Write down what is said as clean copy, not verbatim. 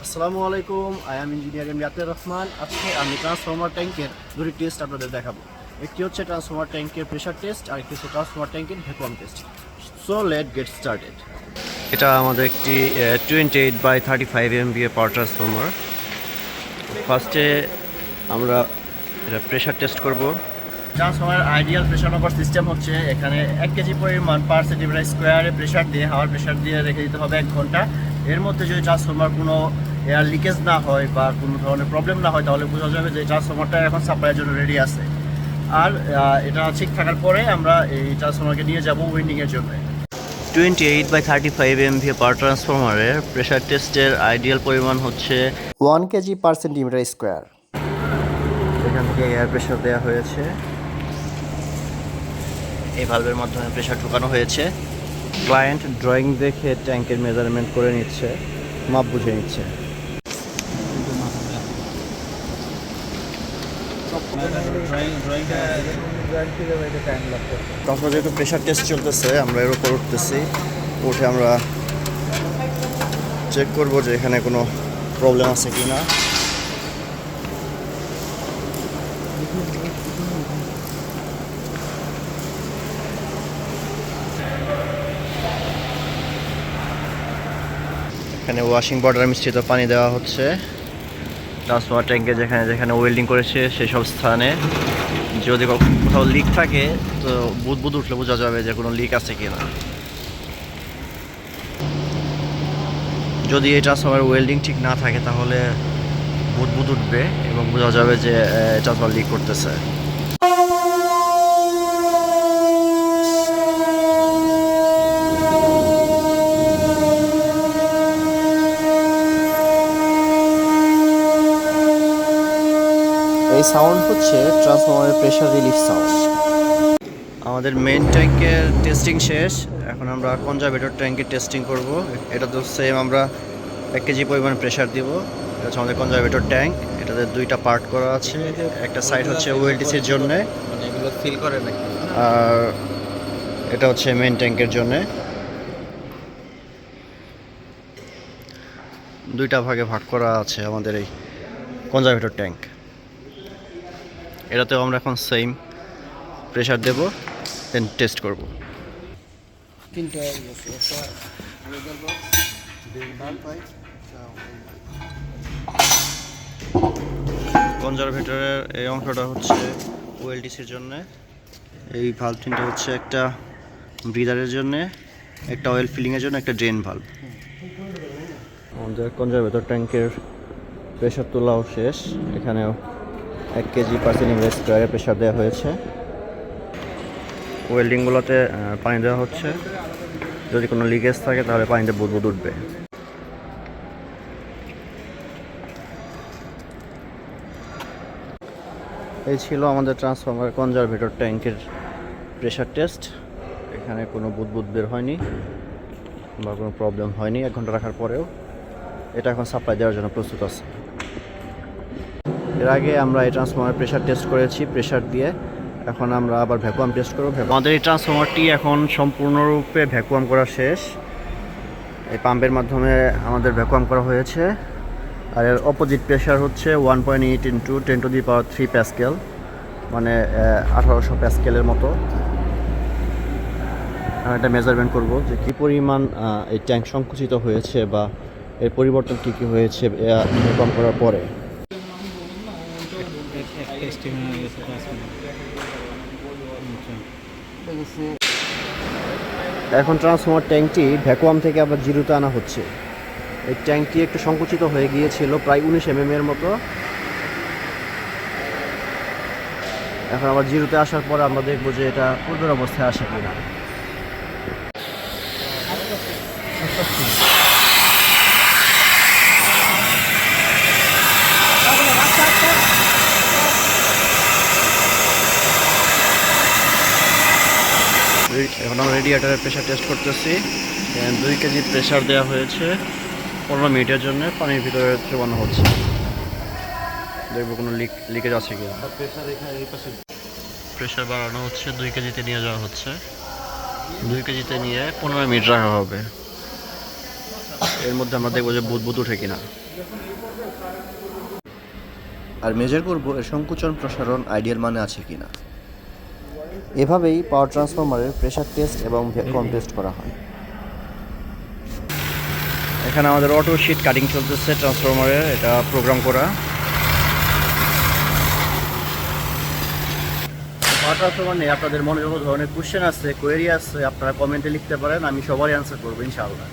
আসসালামু আলাইকুম, I am engineer ইয়াতের Rahman. আজকে আমি ট্রান্সফর্মার ট্যাঙ্কের দুটি টেস্ট আপনাদের দেখাবো। একটি হচ্ছে ট্রান্সফর্মার ট্যাঙ্কের প্রেশার টেস্ট আর একটি হচ্ছে ট্রান্সফর্মার ট্যাঙ্কের vacuum test. So late get started. এটা আমাদের একটি 28/35 MVA পাওয়ার ট্রান্সফর্মার। ফার্স্টে আমরা এটা প্রেশার টেস্ট করব। ট্রান্সফর্মার আইডিয়াল প্রেশার মাপার সিস্টেম হচ্ছে এখানে 1 কেজি পরিমাণ পার সেন্টিমিটার স্কোয়ারে প্রেশার দিয়ে হাওয়ার প্রেশার দিয়ে রেখে দিতে হবে 1 ঘন্টা। এর মধ্যে যদি ট্রান্সফর্মার কোনো এয়ার লিকেজ না হয় বা কোনো ধরনের প্রবলেম না হয় তাহলে বোঝা যাবে যে ট্রান্সফর্মারটা এখন সাপ্লাইয়ের জন্য রেডি আছে। আর এটা ঠিক থাকার পরে আমরা এই ট্রান্সফর্মারকে নিয়ে যাব উইন্ডিংয়ের জন্য। 28/35 MVA পাওয়ার ট্রান্সফর্মারের প্রেশার টেস্টের আইডিয়াল পরিমাণ হচ্ছে 1 কেজি পার সেন্টিমিটার স্কোয়ার। এখান থেকে এয়ার প্রেশার দেওয়া হয়েছে, এই ভালভের মাধ্যমে প্রেশার ঢোকানো হয়েছে। ক্লায়েন্ট ড্রয়িং দেখে ট্যাঙ্কের মেজারমেন্ট করে নিচ্ছে, মাপ বুঝে নিচ্ছে। তারপর যেহেতু প্রেশার টেস্ট চলতেছে আমরা এর উপর উঠতেছি, উঠে আমরা চেক করব যে এখানে কোনো প্রবলেম আছে কি না। এখানে ওয়াশিং পাউডার মিশ্রিত পানি দেওয়া হচ্ছে ট্রান্সফর্মার ট্যাঙ্কে যেখানে যেখানে ওয়েল্ডিং করেছে সেসব স্থানে। যদি কোথাও লিক থাকে তো বুদবুদ উঠলে বোঝা যাবে যে কোনো লিক আছে কি না। যদি এই ট্রান্সফর্মার ওয়েল্ডিং ঠিক না থাকে তাহলে বুদবুদ উঠবে এবং বোঝা যাবে যে ট্রান্সফর্মার লিক করতেছে। এই সাউন্ড হচ্ছে ট্রান্সফর্মারের প্রেশার রিলিফ সাউন্ড। আমাদের মেইন ট্যাঙ্কের টেস্টিং শেষ, এখন আমরা কনজারভেটর ট্যাঙ্কের টেস্টিং করব। এটা তো সেম, আমরা 1 কেজি পরিমাণ প্রেশার দিব। এটা হচ্ছে আমাদের কনজারভেটর ট্যাঙ্ক। এটাতে দুইটা পার্ট করা আছে, একটা সাইড হচ্ছে ওএলটিসির জন্যে এগুলো সিল করে নাকি, আর এটা হচ্ছে মেইন ট্যাঙ্কের জন্যে। দুইটা ভাগে ভাগ করা আছে আমাদের এই কনজারভেটর ট্যাঙ্ক। এটাতেও আমরা এখন সেম প্রেশার দেব, দেন টেস্ট করব। কনজারভেটরের এই অংশটা হচ্ছে ওএলটিসির জন্য, এই ভালভ তিনটা হচ্ছে একটা ব্রিদারের জন্য, একটা অয়েল ফিলিংয়ের জন্য, একটা ড্রেন ভালভ। আমাদের কনজারভেটর ট্যাঙ্কের প্রেশার তোলাও শেষ। এখানেও 1 কেজি পার সেন্টিমিটার স্কোয়ারে প্রেশার দেওয়া হয়েছে। ওয়েল্ডিংগুলোতে পানি দেওয়া হচ্ছে, যদি কোনো লিকেজ থাকে তাহলে পানিতে বুদবুদ উঠবে। এই ছিল আমাদের ট্রান্সফর্মার কনজারভেটর ট্যাঙ্কের প্রেশার টেস্ট। এখানে কোনো বুদবুদ বের হয়নি বা কোনো প্রবলেম হয়নি 1 ঘন্টা রাখার পরেও। এটা এখন সাপ্লাই দেওয়ার জন্য প্রস্তুত আছে। এর আগে আমরা এই ট্রান্সফর্মার প্রেশার টেস্ট করেছি প্রেশার দিয়ে, এখন আমরা আবার ভ্যাকুয়াম টেস্ট করব। আমাদের এই ট্রান্সফর্মারটি এখন সম্পূর্ণরূপে ভ্যাকুয়াম করা শেষ। এই পাম্পের মাধ্যমে আমাদের ভ্যাকুয়াম করা হয়েছে। আর এর অপোজিট প্রেশার হচ্ছে 1.8 × 10⁻³ প্যাসকেল, মানে 1800 প্যাসকেলের মতো। এটা মেজারমেন্ট করব যে কী পরিমাণ এই ট্যাঙ্ক সংকুচিত হয়েছে বা এর পরিবর্তন কী কী হয়েছে ভ্যাকুয়াম করার পরে। এখন ট্রান্সফর্মার ট্যাঙ্কটি ভ্যাকুয়াম থেকে আবার জিরোতে আনা হচ্ছে। এই ট্যাঙ্কটি একটু সংকুচিত হয়ে গিয়েছিল প্রায় 19 mm এর মতো। এখন আবার জিরোতে আসার পরে আমরা দেখবো যে এটা পূর্বের অবস্থায় আসে কিনা। এখন আমরা রেডিয়েটারের প্রেশার টেস্ট করতেছি। 2 কেজি প্রেশার দেওয়া হয়েছে 15 মিনিটের জন্য, পানির ভিতরে চুবানো হচ্ছে। দেখবো কোনো লিকেজ আছে কিনা। প্রেশার বাড়ানো হচ্ছে, 2 কেজিতে নিয়ে যাওয়া হচ্ছে। 2 কেজিতে নিয়ে 15 মিনিট রাখা হবে। এর মধ্যে আমরা দেখবো যে বুদবুদ উঠে কিনা। আর মেজার করব এর সংকুচন প্রসারণ আইডিয়াল মানে আছে কিনা। এভাবেই পাওয়ার ট্রান্সফরমারের প্রেসার টেস্ট এবং ভ্যাকুয়াম টেস্ট করা হয়। এখানে আমাদের অটো শিট কাটিং চলতেছে ট্রান্সফরমারের, এটা প্রোগ্রাম করা। পাওয়ার ট্রান্সফরমার নিয়ে আপনাদের মনে যত ধরনের কোশ্চেন আছে, কোয়েরি আছে, আপনারা কমেন্টে লিখতে পারেন, আমি সবারই অ্যান্সার করবো ইনশাআল্লাহ।